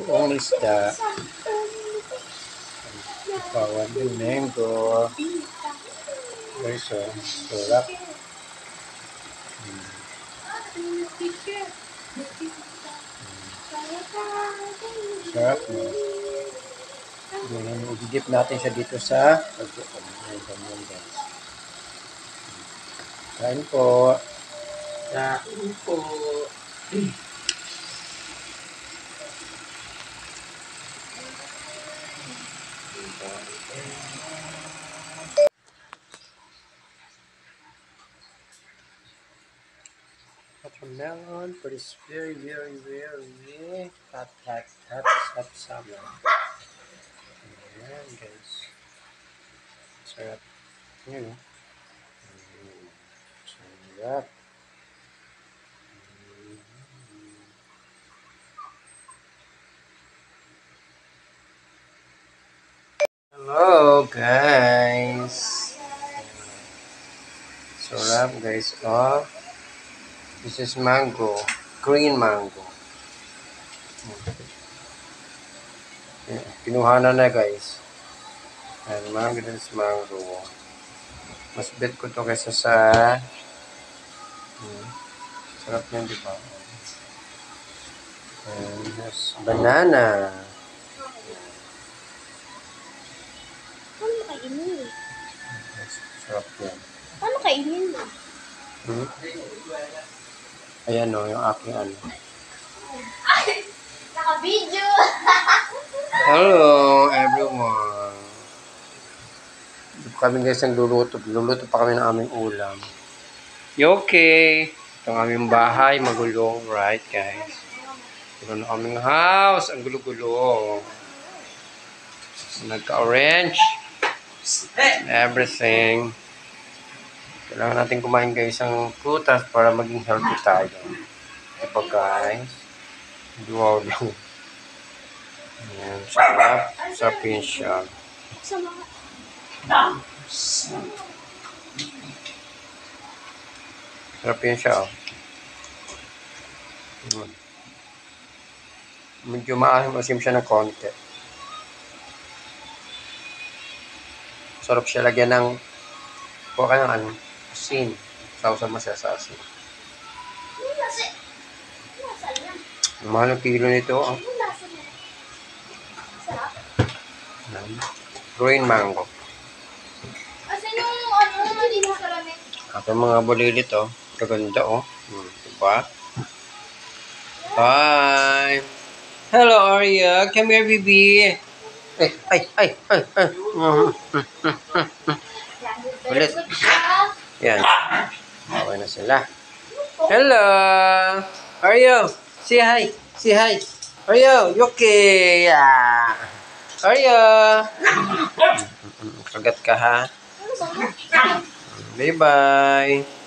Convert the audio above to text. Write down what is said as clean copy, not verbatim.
buong isda. Kawan din mango. Guys, oh, sarap. Sarap, no? Igigip natin siya dito sa pagkukum. Ganyan, guys. Kain po. Kain po. Watermelon for this very hot summer. Ayan, guys. Sarap. Ayan, sarap. Hello, guys. Sarap, guys. Oh, this is mango. Green mango. Kinuha na, guys. And mango, this mango. Mas bet ko to kaysa sa sarap yan, di ba? And this banana. Paano kainin? Sarap yan. Paano kainin? Ayan o, yung aking ano. Ay! Naka-video! Hello, everyone. Dito kami guys ang luluto. Luluto pa kami ng aming ulam. You okay? Ito ang aming bahay, magulo. Right, guys? Ito na aming house. Ang gulo-gulo. Nagka-orange. Everything. Kailangan natin kumain guys ang prutas para maging healthy tayo. Diba guys? Wow lang. Ayan, sarap. Sarap yun siya. Sa mga... Sarap yun siya, oh. Medyo maasim siya na konti. Sarap siya lagyan ng kuha ka ng ano, asin. Sausaw mo siya sa asin. Mahal ng kilo nito, oh. Green mango. Asan yung ano naman dito sa lamin? Ito mga bulilit, oh. Kaganda, oh. Diba? Bye! Hello, Arya. Come here, baby. Ay. Ulit. Yan. Okay na sila. Hello! Arya! Say hi! Say hi! Arya! You okay? Yeah. Arya! Kagat ka, ha? Bye-bye!